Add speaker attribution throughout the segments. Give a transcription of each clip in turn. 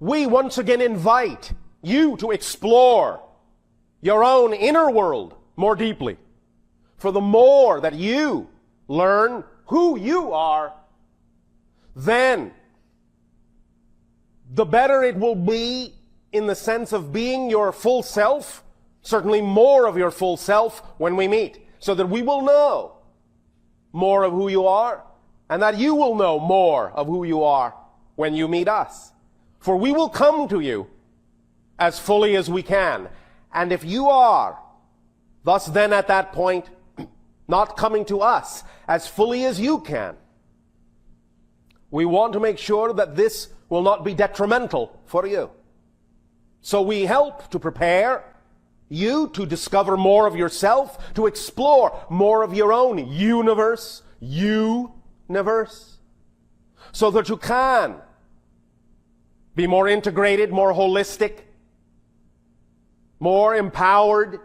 Speaker 1: we once again invite you to explore your own inner world more deeply. For the more that you learn who you are, then the better it will be in the sense of being your full self, certainly more of your full self when we meet, so that we will know more of who you are, and that you will know more of who you are when you meet us. For we will come to you as fully as we can. And if you are, thus then at that point, not coming to us as fully as you can, we want to make sure that this will not be detrimental for you. So we help to prepare you to discover more of yourself, to explore more of your own universe, so that you can be more integrated, more holistic, more empowered,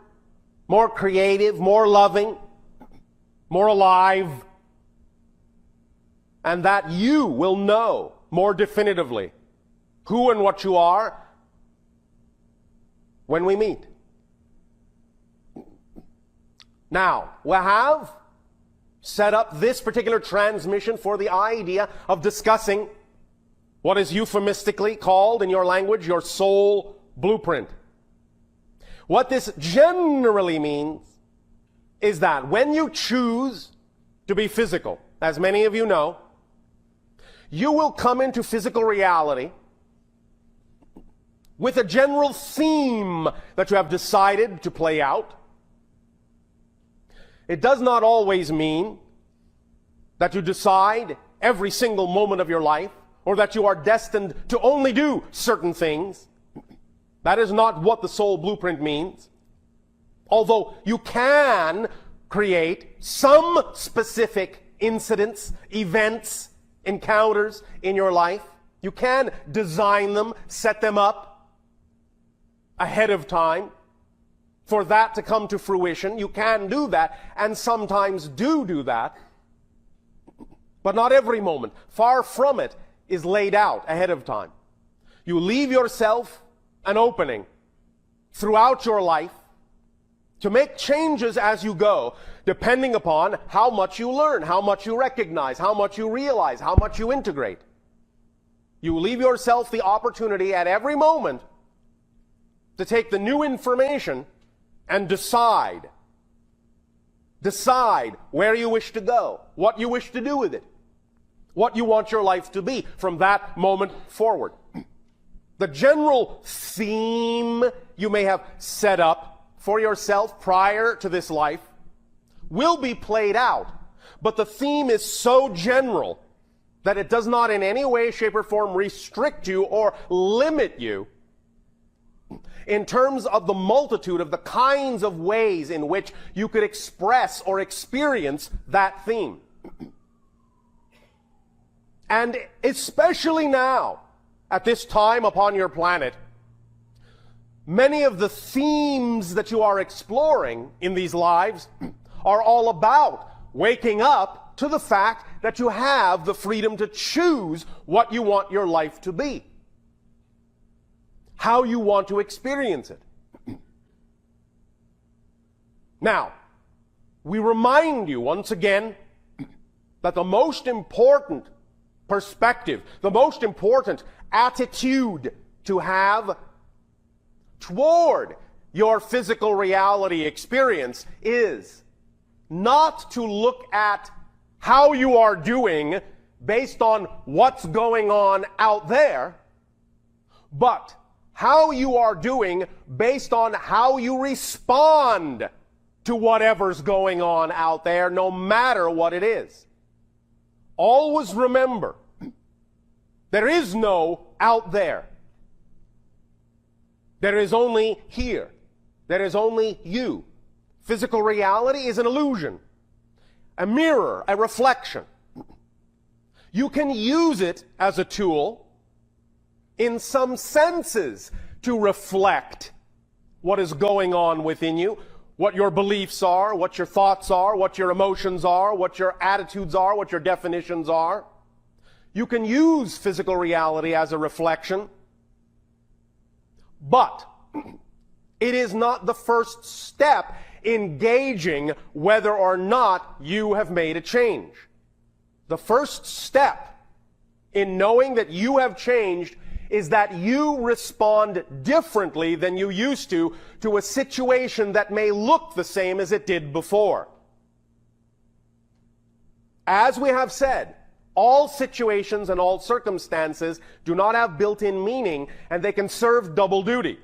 Speaker 1: more creative, more loving, more alive, and that you will know more definitively who and what you are when we meet. Now, we have set up this particular transmission for the idea of discussing what is euphemistically called in your language your soul blueprint. What this generally means is that when you choose to be physical, as many of you know, you will come into physical reality with a general theme that you have decided to play out. It does not always mean that you decide every single moment of your life, or that you are destined to only do certain things. That is not what the soul blueprint means. Although you can create some specific incidents, events, encounters in your life. You can design them, set them up ahead of time for that to come to fruition. You can do that, and sometimes do that. But not every moment. Far from it is laid out ahead of time. You leave yourself an opening throughout your life to make changes as you go, depending upon how much you learn, how much you recognize, how much you realize, how much you integrate. You leave yourself the opportunity at every moment to take the new information and decide where you wish to go, what you wish to do with it, what you want your life to be from that moment forward. The general theme you may have set up for yourself prior to this life will be played out, but the theme is so general that it does not in any way, shape, or form restrict you or limit you in terms of the multitude of the kinds of ways in which you could express or experience that theme. And especially now, at this time upon your planet, many of the themes that you are exploring in these lives are all about waking up to the fact that you have the freedom to choose what you want your life to be, how you want to experience it. Now, we remind you once again that the most important perspective, the most important attitude to have toward your physical reality experience is not to look at how you are doing based on what's going on out there, but how you are doing based on how you respond to whatever's going on out there, no matter what it is. Always remember, there is no out there. There is only here. There is only you. Physical reality is an illusion, a mirror, a reflection. You can use it as a tool in some senses to reflect what is going on within you, what your beliefs are, what your thoughts are, what your emotions are, what your attitudes are, what your definitions are. You can use physical reality as a reflection But it is not the first step in gauging whether or not you have made a change. The first step in knowing that you have changed is that you respond differently than you used to a situation that may look the same as it did before. As we have said, all situations and all circumstances do not have built-in meaning, and they can serve double duty.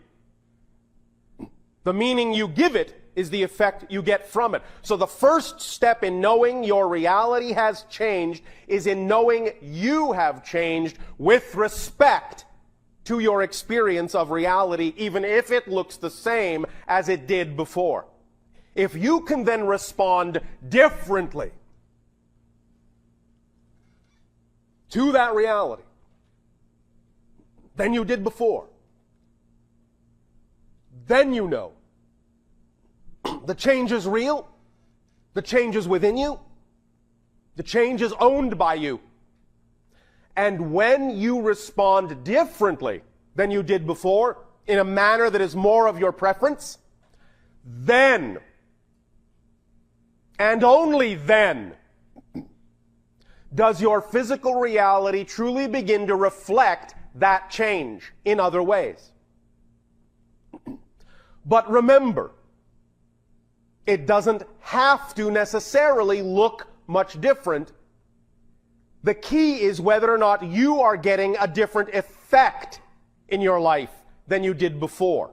Speaker 1: The meaning you give it is the effect you get from it. So the first step in knowing your reality has changed is in knowing you have changed with respect to your experience of reality, even if it looks the same as it did before. If you can then respond differently to that reality than you did before, then you know the change is real, the change is within you, the change is owned by you. And when you respond differently than you did before, in a manner that is more of your preference, then, and only then, does your physical reality truly begin to reflect that change in other ways. But remember, it doesn't have to necessarily look much different. The key is whether or not you are getting a different effect in your life than you did before.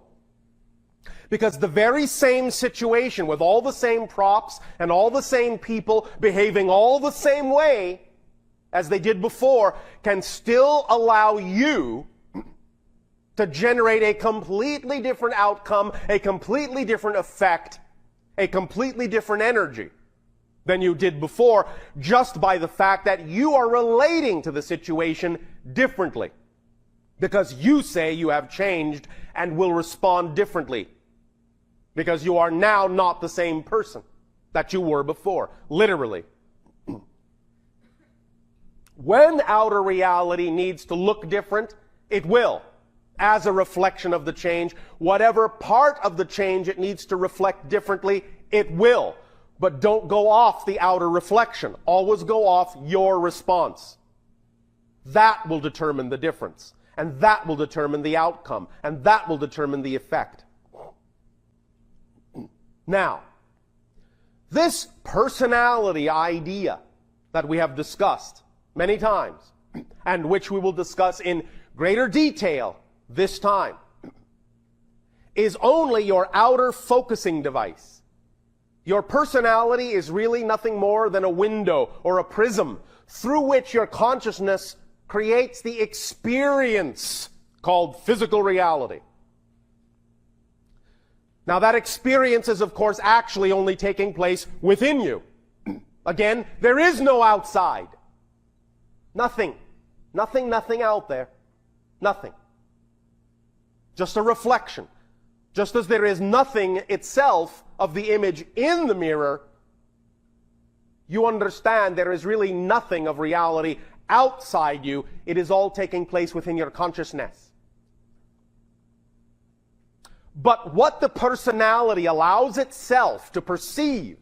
Speaker 1: Because the very same situation, with all the same props and all the same people behaving all the same way as they did before, can still allow you to generate a completely different outcome, a completely different effect, a completely different energy than you did before, just by the fact that you are relating to the situation differently. Because you say you have changed and will respond differently. Because you are now not the same person that you were before. Literally. When outer reality needs to look different, it will, as a reflection of the change. Whatever part of the change it needs to reflect differently, it will. But don't go off the outer reflection. Always go off your response. That will determine the difference. And that will determine the outcome. And that will determine the effect. Now, this personality idea that we have discussed many times, and which we will discuss in greater detail this time, is only your outer focusing device. Your personality is really nothing more than a window or a prism through which your consciousness creates the experience called physical reality. Now that experience is, of course, actually only taking place within you. Again, there is no outside. Nothing out there. Nothing. Just a reflection. Just as there is nothing itself of the image in the mirror, you understand there is really nothing of reality outside you. It is all taking place within your consciousness. But what the personality allows itself to perceive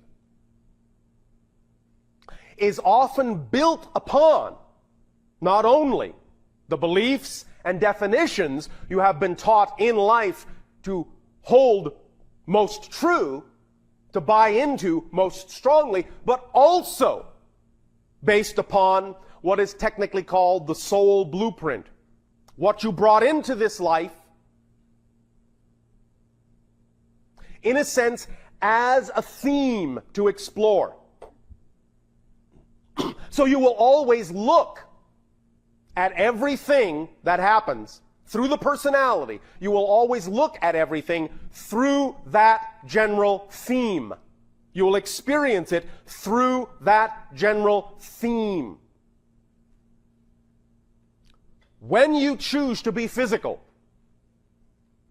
Speaker 1: is often built upon not only the beliefs and definitions you have been taught in life to hold most true, to buy into most strongly, but also based upon what is technically called the soul blueprint. What you brought into this life, in a sense, as a theme to explore. So you will always look at everything that happens through the personality. You will always look at everything through that general theme. You will experience it through that general theme. When you choose to be physical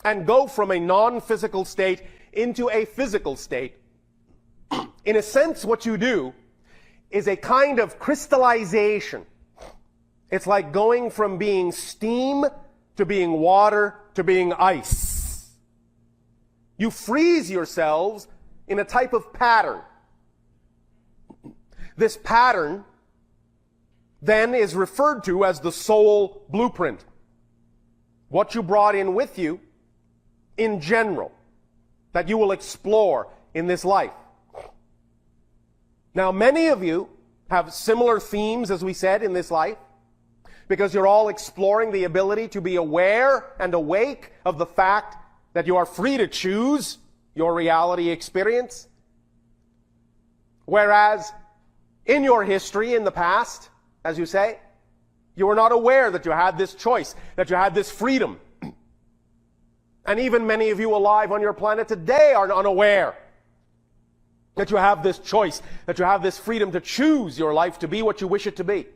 Speaker 1: and go from a non-physical state into a physical state, in a sense what you do is a kind of crystallization. It's like going from being steam to being water to being ice. You freeze yourselves in a type of pattern. This pattern then is referred to as the soul blueprint. What you brought in with you in general, that you will explore in this life. Now, many of you have similar themes, as we said, in this life, because you're all exploring the ability to be aware and awake of the fact that you are free to choose your reality experience. Whereas in your history, in the past, as you say, you were not aware that you had this choice, that you had this freedom. And even many of you alive on your planet today are unaware that you have this choice, that you have this freedom to choose your life to be what you wish it to be.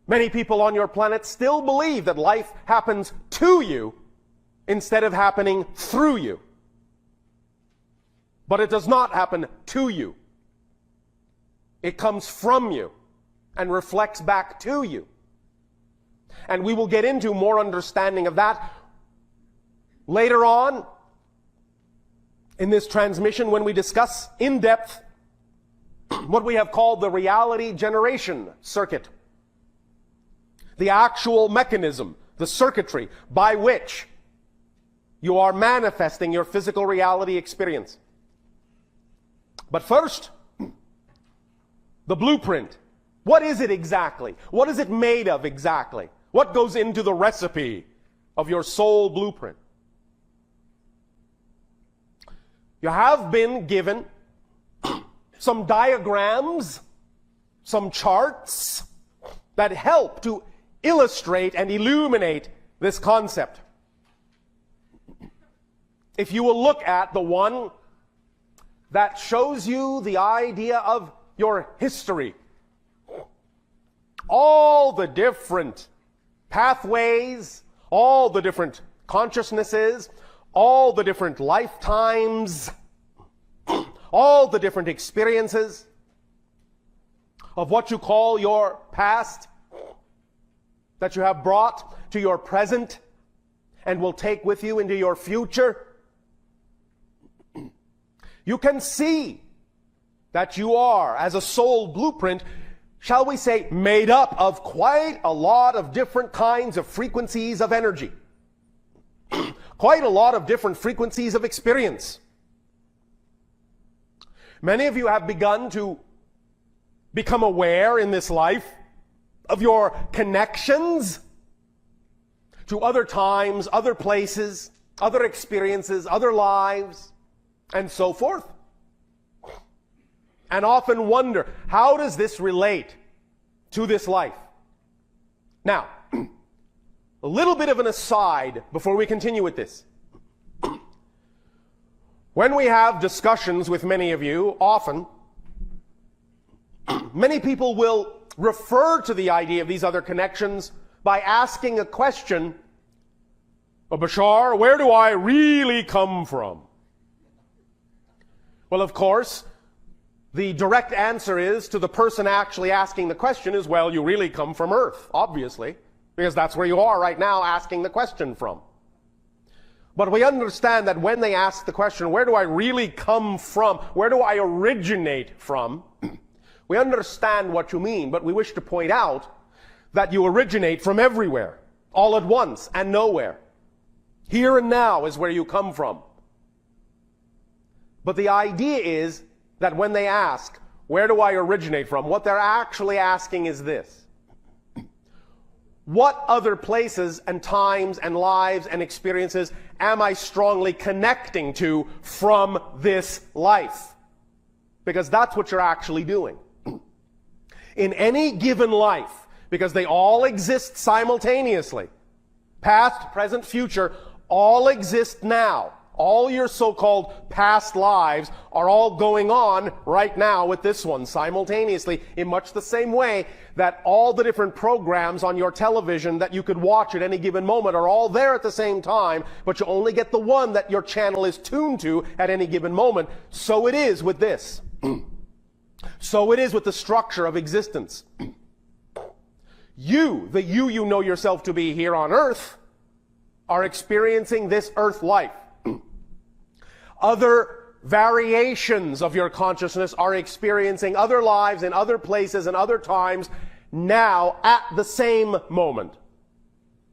Speaker 1: Many people on your planet still believe that life happens to you instead of happening through you. But it does not happen to you. It comes from you and reflects back to you. And we will get into more understanding of that later on in this transmission when we discuss in depth what we have called the reality generation circuit. The actual mechanism, the circuitry by which you are manifesting your physical reality experience. But first, the blueprint. What is it exactly? What is it made of exactly? What goes into the recipe of your soul blueprint? You have been given some diagrams, some charts that help to illustrate and illuminate this concept. If you will look at the one that shows you the idea of your history, all the different pathways, all the different consciousnesses, all the different lifetimes, all the different experiences of what you call your past that you have brought to your present and will take with you into your future. You can see that you are, as a soul blueprint, shall we say, made up of quite a lot of different kinds of frequencies of energy. Quite a lot of different frequencies of experience. Many of you have begun to become aware in this life of your connections to other times, other places, other experiences, other lives, and so forth. And often wonder, how does this relate to this life? Now, a little bit of an aside before we continue with this. When we have discussions with many of you, often, many people will refer to the idea of these other connections by asking a question, Bashar, where do I really come from? Well, of course, the direct answer is to the person actually asking the question is, well, you really come from Earth, obviously, because that's where you are right now asking the question from. But we understand that when they ask the question, where do I really come from? Where do I originate from? We understand what you mean, but we wish to point out that you originate from everywhere, all at once and nowhere. Here and now is where you come from. But the idea is that when they ask, where do I originate from? What they're actually asking is this. What other places and times and lives and experiences am I strongly connecting to from this life? Because that's what you're actually doing. In any given life, because they all exist simultaneously, past, present, future, all exist now. All your so-called past lives are all going on right now with this one simultaneously, in much the same way that all the different programs on your television that you could watch at any given moment are all there at the same time, but you only get the one that your channel is tuned to at any given moment. So it is with this. So it is with the structure of existence. You, the you know yourself to be here on earth, are experiencing this earth life. Other variations of your consciousness are experiencing other lives in other places and other times now at the same moment.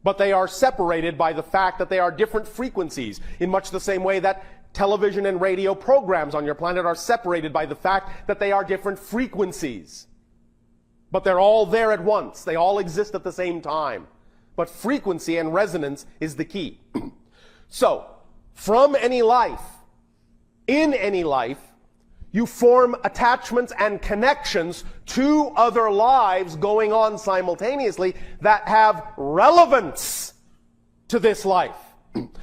Speaker 1: But they are separated by the fact that they are different frequencies, in much the same way that television and radio programs on your planet are separated by the fact that they are different frequencies. But they're all there at once. They all exist at the same time. But frequency and resonance is the key. So, from any life, in any life, you form attachments and connections to other lives going on simultaneously that have relevance to this life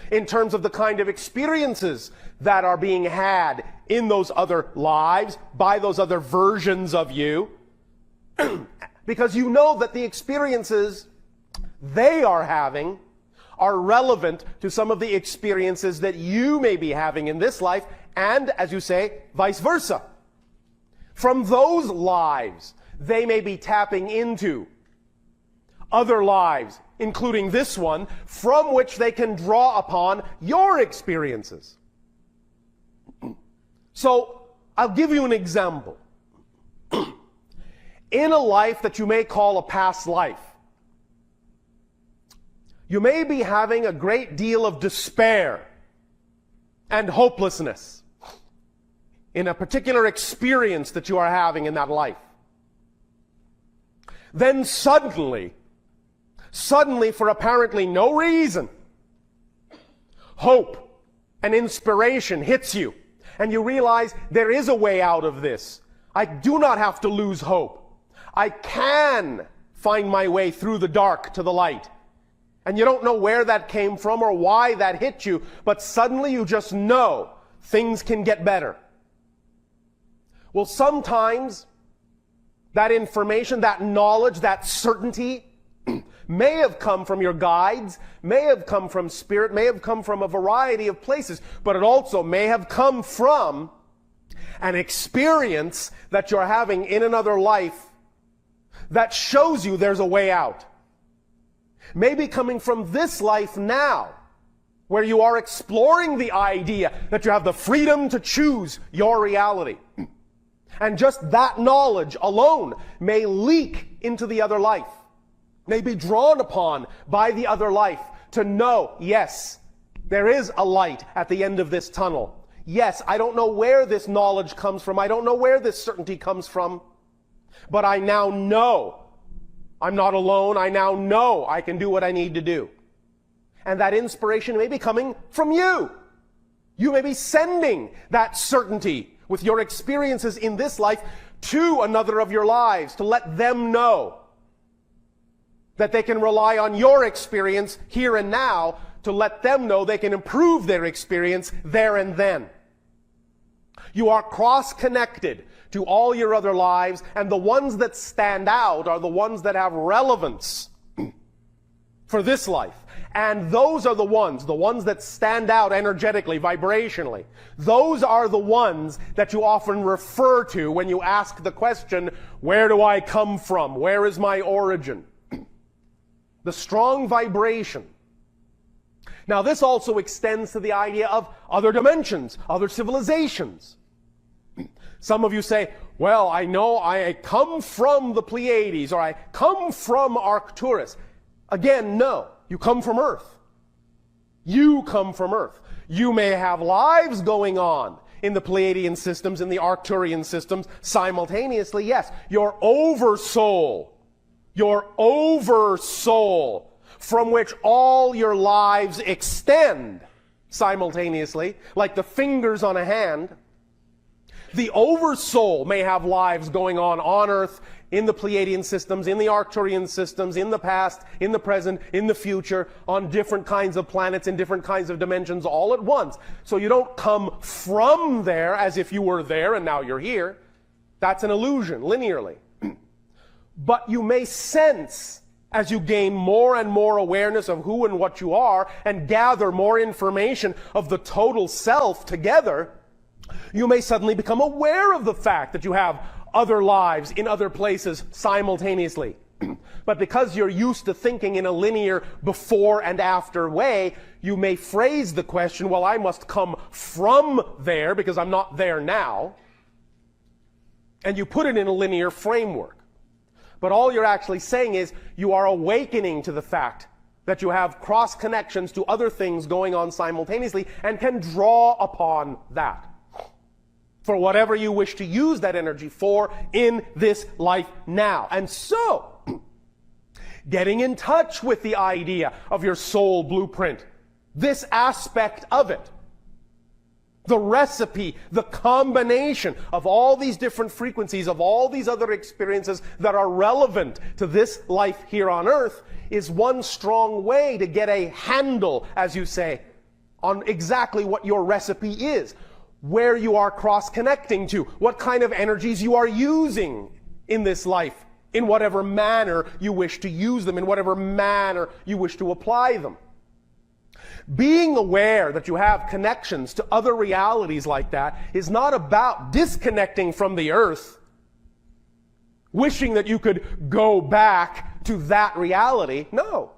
Speaker 1: in terms of the kind of experiences that are being had in those other lives by those other versions of you. Because you know that the experiences they are having are relevant to some of the experiences that you may be having in this life, and, as you say, vice versa. From those lives, they may be tapping into other lives, including this one, from which they can draw upon your experiences. So, I'll give you an example. In a life that you may call a past life, you may be having a great deal of despair and hopelessness in a particular experience that you are having in that life. Then suddenly, for apparently no reason, hope and inspiration hits you, and you realize there is a way out of this. I do not have to lose hope. I can find my way through the dark to the light. And you don't know where that came from or why that hit you, but suddenly you just know things can get better. Well, sometimes that information, that knowledge, that certainty may have come from your guides, may have come from spirit, may have come from a variety of places, but it also may have come from an experience that you're having in another life that shows you there's a way out. Maybe coming from this life now, where you are exploring the idea that you have the freedom to choose your reality. And just that knowledge alone may leak into the other life, may be drawn upon by the other life to know, yes, there is a light at the end of this tunnel. Yes, I don't know where this knowledge comes from. I don't know where this certainty comes from. But I now know I'm not alone. I now know I can do what I need to do. And that inspiration may be coming from you. You may be sending that certainty with your experiences in this life to another of your lives to let them know that they can rely on your experience here and now to let them know they can improve their experience there and then. You are cross-connected to all your other lives, and the ones that stand out are the ones that have relevance for this life. And those are the ones that stand out energetically, vibrationally. Those are the ones that you often refer to when you ask the question, where do I come from? Where is my origin? The strong vibration. Now this also extends to the idea of other dimensions, other civilizations. Some of you say, well, I know I come from the Pleiades, or I come from Arcturus. Again, no. You come from Earth. You come from Earth. You may have lives going on in the Pleiadian systems, in the Arcturian systems, simultaneously, yes. Your oversoul, from which all your lives extend simultaneously, like the fingers on a hand. The oversoul may have lives going on Earth, in the Pleiadian systems, in the Arcturian systems, in the past, in the present, in the future, on different kinds of planets, in different kinds of dimensions all at once. So you don't come from there as if you were there and now you're here. That's an illusion, linearly. But you may sense, as you gain more and more awareness of who and what you are, and gather more information of the total self together, you may suddenly become aware of the fact that you have other lives in other places simultaneously. But because you're used to thinking in a linear before and after way, you may phrase the question, well, I must come from there because I'm not there now. And you put it in a linear framework. But all you're actually saying is you are awakening to the fact that you have cross connections to other things going on simultaneously and can draw upon that for whatever you wish to use that energy for in this life now. And so, getting in touch with the idea of your soul blueprint, this aspect of it, the recipe, the combination of all these different frequencies, of all these other experiences that are relevant to this life here on earth, is one strong way to get a handle, as you say, on exactly what your recipe is, where you are cross-connecting to, what kind of energies you are using in this life, in whatever manner you wish to use them, in whatever manner you wish to apply them. Being aware that you have connections to other realities like that is not about disconnecting from the earth, wishing that you could go back to that reality. No.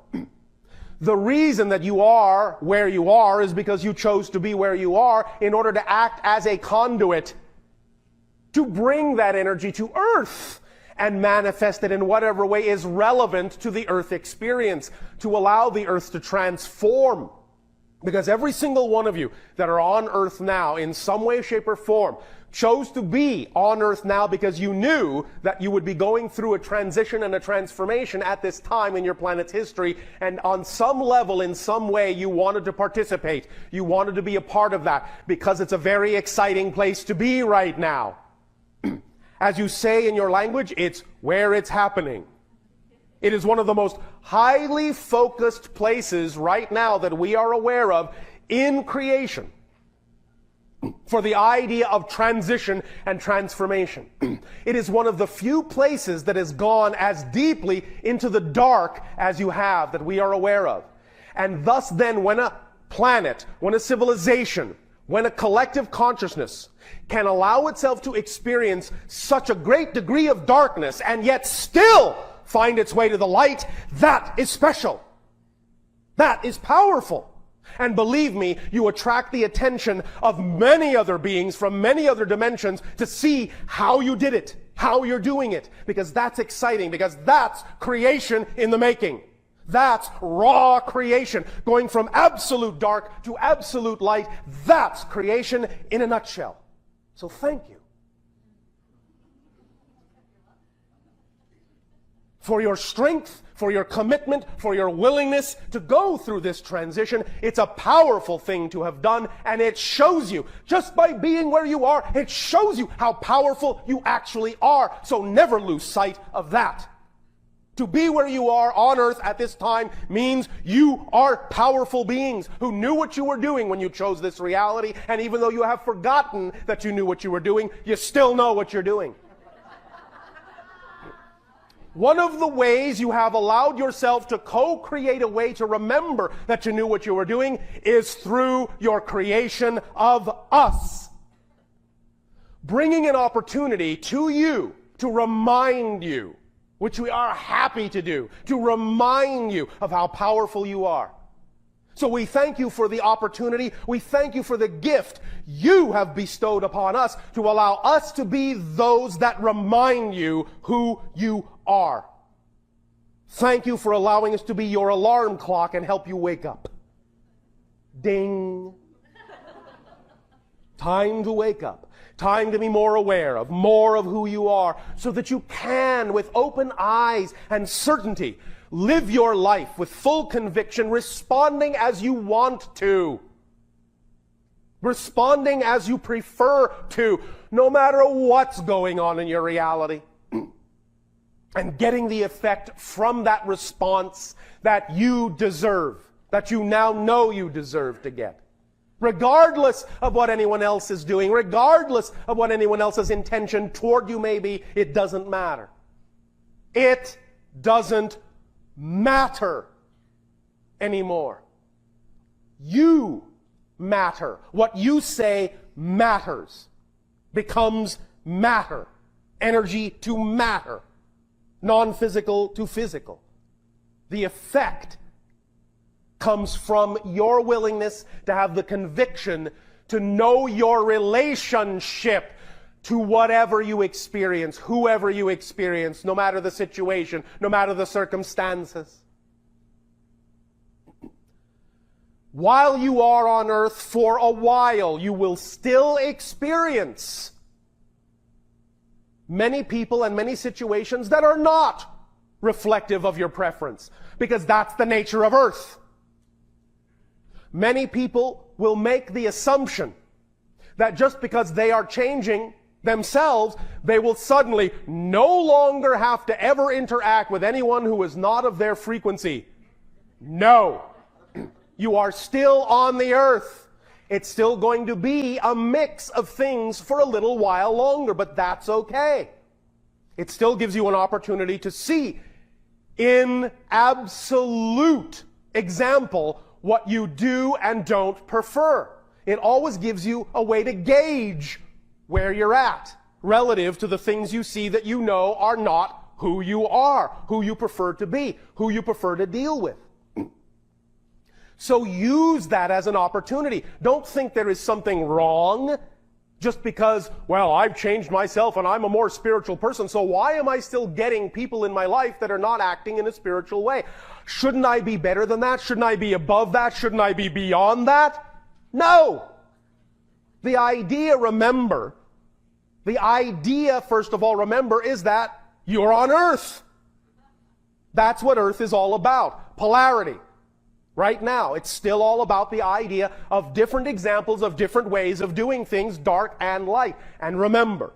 Speaker 1: The reason that you are where you are is because you chose to be where you are in order to act as a conduit to bring that energy to earth and manifest it in whatever way is relevant to the earth experience, to allow the earth to transform. Because every single one of you that are on earth now in some way, shape, or form chose to be on earth now because you knew that you would be going through a transition and a transformation at this time in your planet's history, and on some level, in some way, you wanted to participate. You wanted to be a part of that because it's a very exciting place to be right now. As you say in your language, it's where it's happening. It is one of the most highly focused places right now that we are aware of in creation for the idea of transition and transformation. It is one of the few places that has gone as deeply into the dark as you have, that we are aware of. And thus then, when a planet, when a civilization, when a collective consciousness can allow itself to experience such a great degree of darkness and yet still find its way to the light, that is special. That is powerful. And believe me, you attract the attention of many other beings from many other dimensions to see how you did it, how you're doing it, because that's exciting, because that's creation in the making. That's raw creation, going from absolute dark to absolute light. That's creation in a nutshell. So thank you for your strength, for your commitment, for your willingness to go through this transition. It's a powerful thing to have done, and it shows you, just by being where you are, it shows you how powerful you actually are. So never lose sight of that. To be where you are on earth at this time means you are powerful beings who knew what you were doing when you chose this reality, and even though you have forgotten that you knew what you were doing, you still know what you're doing. One of the ways you have allowed yourself to co-create a way to remember that you knew what you were doing is through your creation of us. Bringing an opportunity to you to remind you, which we are happy to do, to remind you of how powerful you are. So we thank you for the opportunity. We thank you for the gift you have bestowed upon us to allow us to be those that remind you who you are. Thank you for allowing us to be your alarm clock and help you wake up. Ding. Time to wake up. Time to be more aware of more of who you are, so that you can, with open eyes and certainty, live your life with full conviction, responding as you want to. Responding as you prefer to, no matter what's going on in your reality. And getting the effect from that response that you deserve, that you now know you deserve to get. Regardless of what anyone else is doing, regardless of what anyone else's intention toward you may be, it doesn't matter. It doesn't matter anymore. You matter. What you say matters. Becomes matter. Energy to matter. non-physical to physical. The effect comes from your willingness to have the conviction to know your relationship to whatever you experience, whoever you experience, no matter the situation, no matter the circumstances. While you are on earth, for a while, you will still experience many people and many situations that are not reflective of your preference, because that's the nature of earth. Many people will make the assumption that just because they are changing themselves, they will suddenly no longer have to ever interact with anyone who is not of their frequency. No. You are still on the earth. It's still going to be a mix of things for a little while longer, but that's okay. It still gives you an opportunity to see in absolute example what you do and don't prefer. It always gives you a way to gauge where you're at relative to the things you see that you know are not who you are, who you prefer to be, who you prefer to deal with. So use that as an opportunity. Don't think there is something wrong just because, well, I've changed myself and I'm a more spiritual person, so why am I still getting people in my life that are not acting in a spiritual way? Shouldn't I be better than that? Shouldn't I be above that? Shouldn't I be beyond that? No. The idea, first of all, remember, is that you're on earth. That's what earth is all about. Polarity. Right now, it's still all about the idea of different examples of different ways of doing things, dark and light. And remember,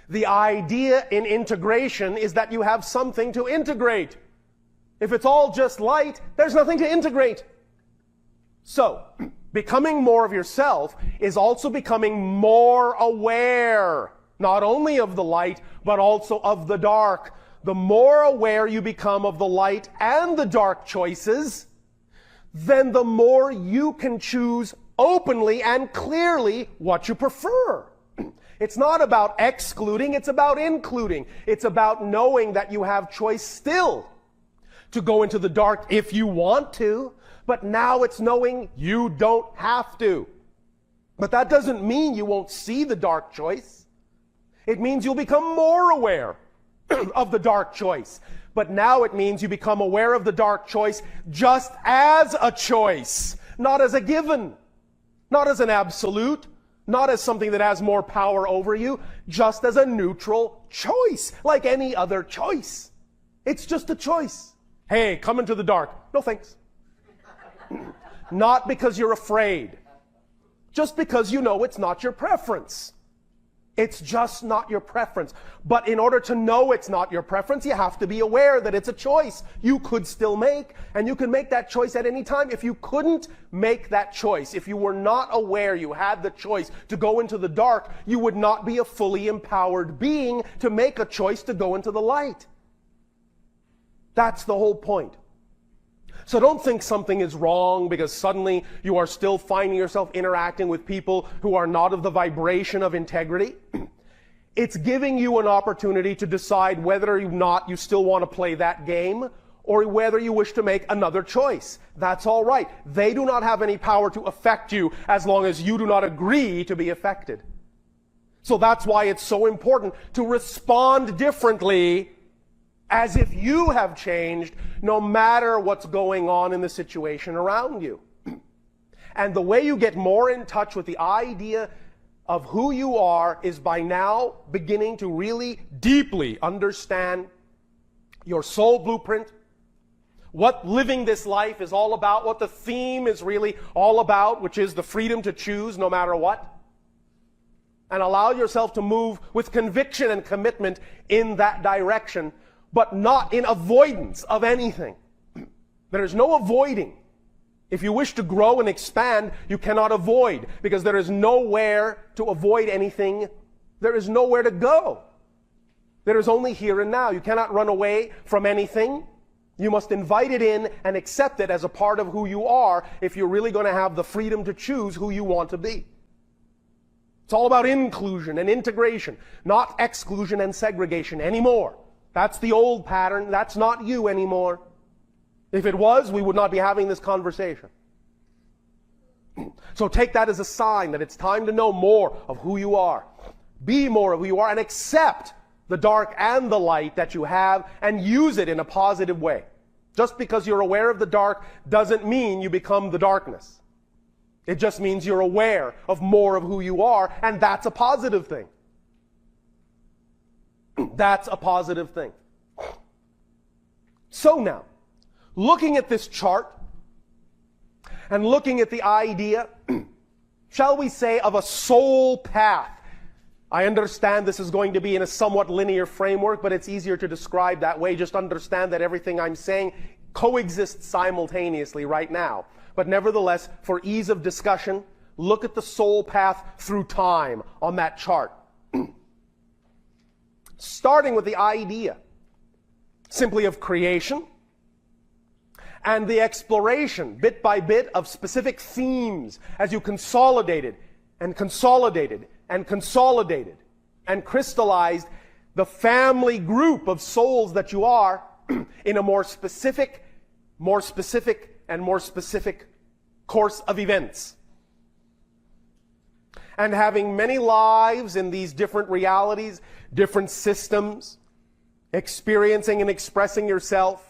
Speaker 1: the idea in integration is that you have something to integrate. If it's all just light, there's nothing to integrate. So, becoming more of yourself is also becoming more aware, not only of the light, but also of the dark. The more aware you become of the light and the dark choices, then the more you can choose openly and clearly what you prefer. It's not about excluding, it's about including. It's about knowing that you have choice still to go into the dark if you want to, but now it's knowing you don't have to. But that doesn't mean you won't see the dark choice. It means you'll become more aware of the dark choice. But now it means you become aware of the dark choice just as a choice, not as a given, not as an absolute, not as something that has more power over you, just as a neutral choice, like any other choice. It's just a choice. Hey, come into the dark. No thanks. Not because you're afraid, just because you know it's not your preference. It's just not your preference. But in order to know it's not your preference, you have to be aware that it's a choice you could still make, and you can make that choice at any time. If you couldn't make that choice, if you were not aware you had the choice to go into the dark, you would not be a fully empowered being to make a choice to go into the light. That's the whole point. So don't think something is wrong because suddenly you are still finding yourself interacting with people who are not of the vibration of integrity. It's giving you an opportunity to decide whether or not you still want to play that game or whether you wish to make another choice. That's all right. They do not have any power to affect you as long as you do not agree to be affected. So that's why it's so important to respond differently as if you have changed, no matter what's going on in the situation around you. And the way you get more in touch with the idea of who you are is by now beginning to really deeply understand your soul blueprint, what living this life is all about, what the theme is really all about, which is the freedom to choose no matter what. And allow yourself to move with conviction and commitment in that direction, but not in avoidance of anything. There is no avoiding. If you wish to grow and expand, you cannot avoid, because there is nowhere to avoid anything. There is nowhere to go. There is only here and now. You cannot run away from anything. You must invite it in and accept it as a part of who you are if you're really going to have the freedom to choose who you want to be. It's all about inclusion and integration, not exclusion and segregation anymore. That's the old pattern. That's not you anymore. If it was, we would not be having this conversation. So take that as a sign that it's time to know more of who you are. Be more of who you are and accept the dark and the light that you have and use it in a positive way. Just because you're aware of the dark doesn't mean you become the darkness. It just means you're aware of more of who you are, and that's a positive thing. That's a positive thing. So now, looking at this chart and looking at the idea, shall we say, of a soul path. I understand this is going to be in a somewhat linear framework, but it's easier to describe that way. Just understand that everything I'm saying coexists simultaneously right now. But nevertheless, for ease of discussion, look at the soul path through time on that chart. Starting with the idea simply of creation and the exploration, bit by bit, of specific themes as you consolidated and consolidated and consolidated and crystallized the family group of souls that you are in a more specific and more specific course of events. And having many lives in these different realities, different systems, experiencing and expressing yourself